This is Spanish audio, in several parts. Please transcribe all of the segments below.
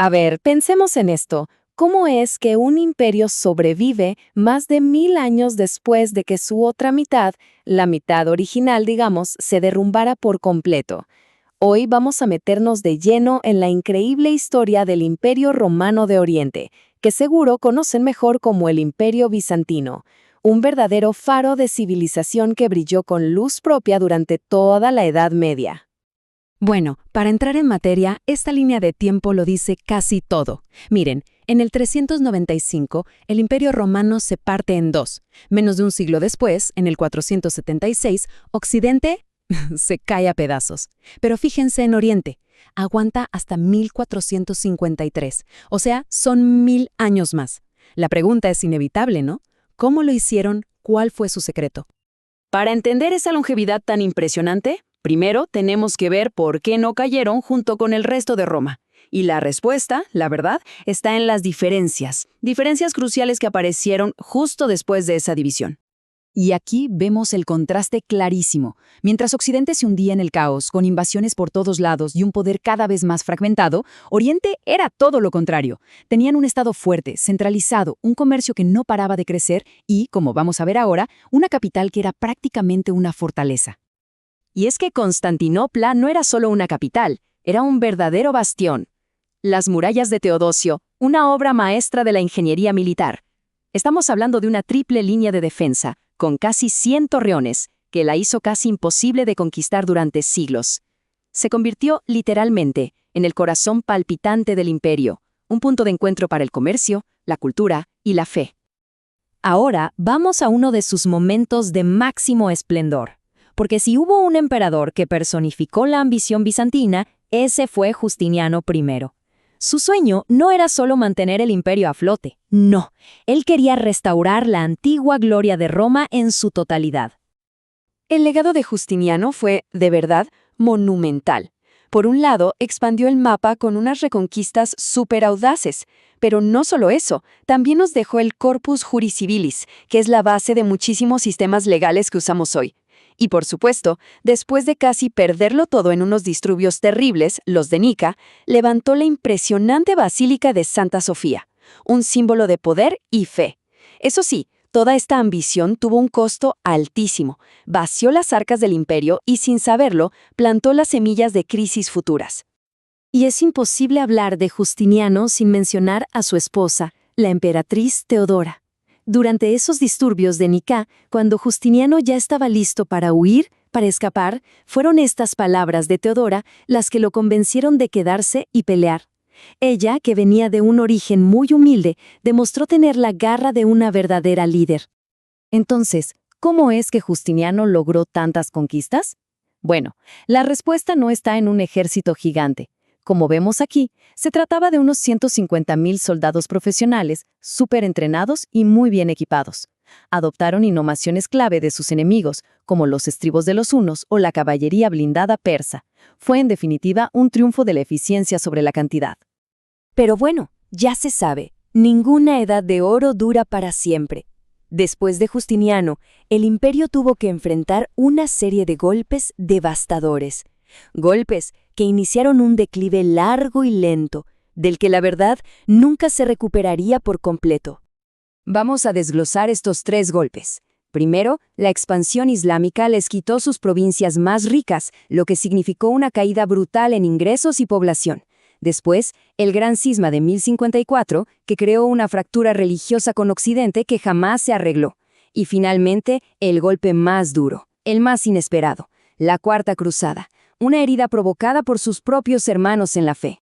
A ver, pensemos en esto. ¿Cómo es que un imperio sobrevive más de 1000 años después de que su otra mitad, la mitad original, digamos, se derrumbara por completo? Hoy vamos a meternos de lleno en la increíble historia del Imperio Romano de Oriente, que seguro conocen mejor como el Imperio Bizantino, un verdadero faro de civilización que brilló con luz propia durante toda la Edad Media. Bueno, para entrar en materia, esta línea de tiempo lo dice casi todo. Miren, en el 395, el Imperio Romano se parte en dos. Menos de un siglo después, en el 476, Occidente se cae a pedazos. Pero fíjense en Oriente, aguanta hasta 1453, o sea, son 1000 años más. La pregunta es inevitable, ¿no? ¿Cómo lo hicieron? ¿Cuál fue su secreto? Para entender esa longevidad tan impresionante, primero tenemos que ver por qué no cayeron junto con el resto de Roma. Y la respuesta, la verdad, está en las diferencias cruciales que aparecieron justo después de esa división. Y aquí vemos el contraste clarísimo. Mientras Occidente se hundía en el caos, con invasiones por todos lados y un poder cada vez más fragmentado, Oriente era todo lo contrario. Tenían un estado fuerte, centralizado, un comercio que no paraba de crecer y, como vamos a ver ahora, una capital que era prácticamente una fortaleza. Y es que Constantinopla no era solo una capital, era un verdadero bastión. Las murallas de Teodosio, una obra maestra de la ingeniería militar. Estamos hablando de una triple línea de defensa, con casi 100 torreones, que la hizo casi imposible de conquistar durante siglos. Se convirtió, literalmente, en el corazón palpitante del imperio, un punto de encuentro para el comercio, la cultura y la fe. Ahora vamos a uno de sus momentos de máximo esplendor. Porque si hubo un emperador que personificó la ambición bizantina, ese fue Justiniano I. Su sueño no era solo mantener el imperio a flote, no, él quería restaurar la antigua gloria de Roma en su totalidad. El legado de Justiniano fue, de verdad, monumental. Por un lado, expandió el mapa con unas reconquistas súper audaces, pero no solo eso, también nos dejó el Corpus Juris Civilis, que es la base de muchísimos sistemas legales que usamos hoy. Y por supuesto, después de casi perderlo todo en unos disturbios terribles, los de Nica, levantó la impresionante Basílica de Santa Sofía, un símbolo de poder y fe. Eso sí, toda esta ambición tuvo un costo altísimo, vació las arcas del imperio y sin saberlo, plantó las semillas de crisis futuras. Y es imposible hablar de Justiniano sin mencionar a su esposa, la emperatriz Teodora. Durante esos disturbios de Nicá, cuando Justiniano ya estaba listo para huir, para escapar, fueron estas palabras de Teodora las que lo convencieron de quedarse y pelear. Ella, que venía de un origen muy humilde, demostró tener la garra de una verdadera líder. Entonces, ¿cómo es que Justiniano logró tantas conquistas? Bueno, la respuesta no está en un ejército gigante. Como vemos aquí, se trataba de unos 150,000 soldados profesionales, súper entrenados y muy bien equipados. Adoptaron innovaciones clave de sus enemigos, como los estribos de los hunos o la caballería blindada persa. Fue, en definitiva, un triunfo de la eficiencia sobre la cantidad. Pero bueno, ya se sabe, ninguna edad de oro dura para siempre. Después de Justiniano, el imperio tuvo que enfrentar una serie de golpes devastadores. Golpes que iniciaron un declive largo y lento, del que la verdad nunca se recuperaría por completo. Vamos a desglosar estos 3 golpes. Primero, la expansión islámica les quitó sus provincias más ricas, lo que significó una caída brutal en ingresos y población. Después, el gran cisma de 1054, que creó una fractura religiosa con Occidente que jamás se arregló. Y finalmente, el golpe más duro, el más inesperado, la Cuarta Cruzada, una herida provocada por sus propios hermanos en la fe.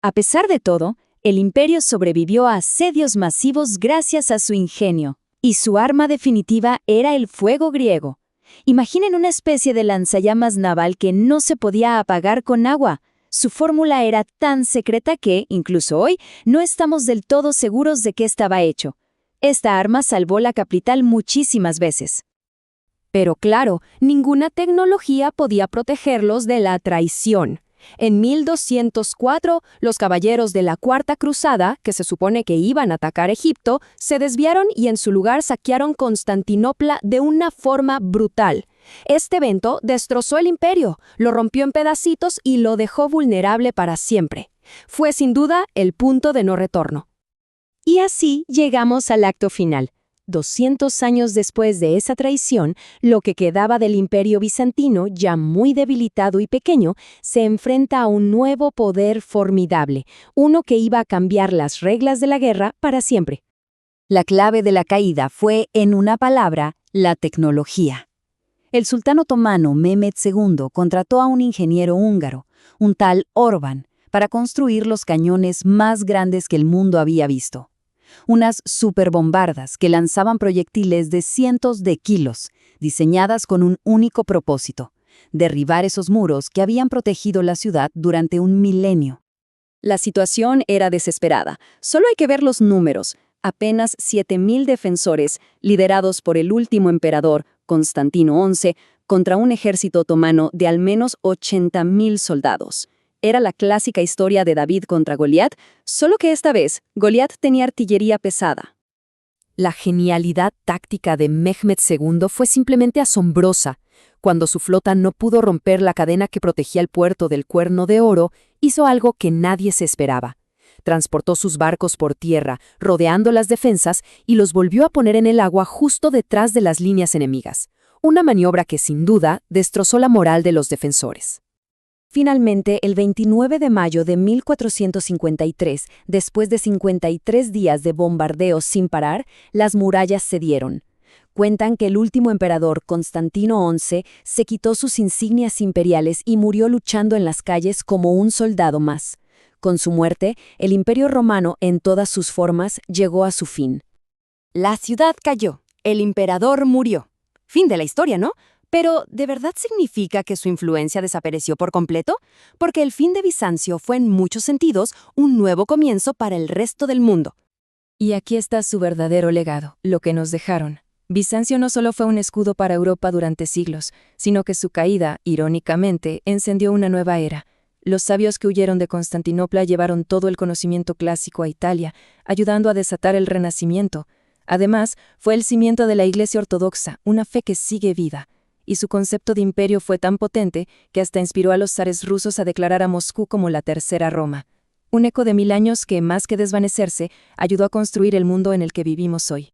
A pesar de todo, el imperio sobrevivió a asedios masivos gracias a su ingenio, y su arma definitiva era el fuego griego. Imaginen una especie de lanzallamas naval que no se podía apagar con agua. Su fórmula era tan secreta que, incluso hoy, no estamos del todo seguros de qué estaba hecho. Esta arma salvó la capital muchísimas veces. Pero claro, ninguna tecnología podía protegerlos de la traición. En 1204, los caballeros de la Cuarta Cruzada, que se supone que iban a atacar Egipto, se desviaron y en su lugar saquearon Constantinopla de una forma brutal. Este evento destrozó el imperio, lo rompió en pedacitos y lo dejó vulnerable para siempre. Fue sin duda el punto de no retorno. Y así llegamos al acto final. 200 años después de esa traición, lo que quedaba del Imperio bizantino, ya muy debilitado y pequeño, se enfrenta a un nuevo poder formidable, uno que iba a cambiar las reglas de la guerra para siempre. La clave de la caída fue, en una palabra, la tecnología. El sultán otomano Mehmed II contrató a un ingeniero húngaro, un tal Orban, para construir los cañones más grandes que el mundo había visto. Unas superbombardas que lanzaban proyectiles de cientos de kilos, diseñadas con un único propósito: derribar esos muros que habían protegido la ciudad durante un milenio. La situación era desesperada. Solo hay que ver los números. Apenas 7.000 defensores, liderados por el último emperador, Constantino XI, contra un ejército otomano de al menos 80.000 soldados. Era la clásica historia de David contra Goliat, solo que esta vez Goliat tenía artillería pesada. La genialidad táctica de Mehmed II fue simplemente asombrosa. Cuando su flota no pudo romper la cadena que protegía el puerto del Cuerno de Oro, hizo algo que nadie se esperaba. Transportó sus barcos por tierra, rodeando las defensas, y los volvió a poner en el agua justo detrás de las líneas enemigas. Una maniobra que sin duda destrozó la moral de los defensores. Finalmente, el 29 de mayo de 1453, después de 53 días de bombardeos sin parar, las murallas cedieron. Cuentan que el último emperador, Constantino XI, se quitó sus insignias imperiales y murió luchando en las calles como un soldado más. Con su muerte, el Imperio Romano, en todas sus formas, llegó a su fin. La ciudad cayó, el emperador murió. Fin de la historia, ¿no? Pero, ¿de verdad significa que su influencia desapareció por completo? Porque el fin de Bizancio fue en muchos sentidos un nuevo comienzo para el resto del mundo. Y aquí está su verdadero legado, lo que nos dejaron. Bizancio no solo fue un escudo para Europa durante siglos, sino que su caída, irónicamente, encendió una nueva era. Los sabios que huyeron de Constantinopla llevaron todo el conocimiento clásico a Italia, ayudando a desatar el Renacimiento. Además, fue el cimiento de la Iglesia Ortodoxa, una fe que sigue viva. Y su concepto de imperio fue tan potente que hasta inspiró a los zares rusos a declarar a Moscú como la tercera Roma. Un eco de 1000 años que, más que desvanecerse, ayudó a construir el mundo en el que vivimos hoy.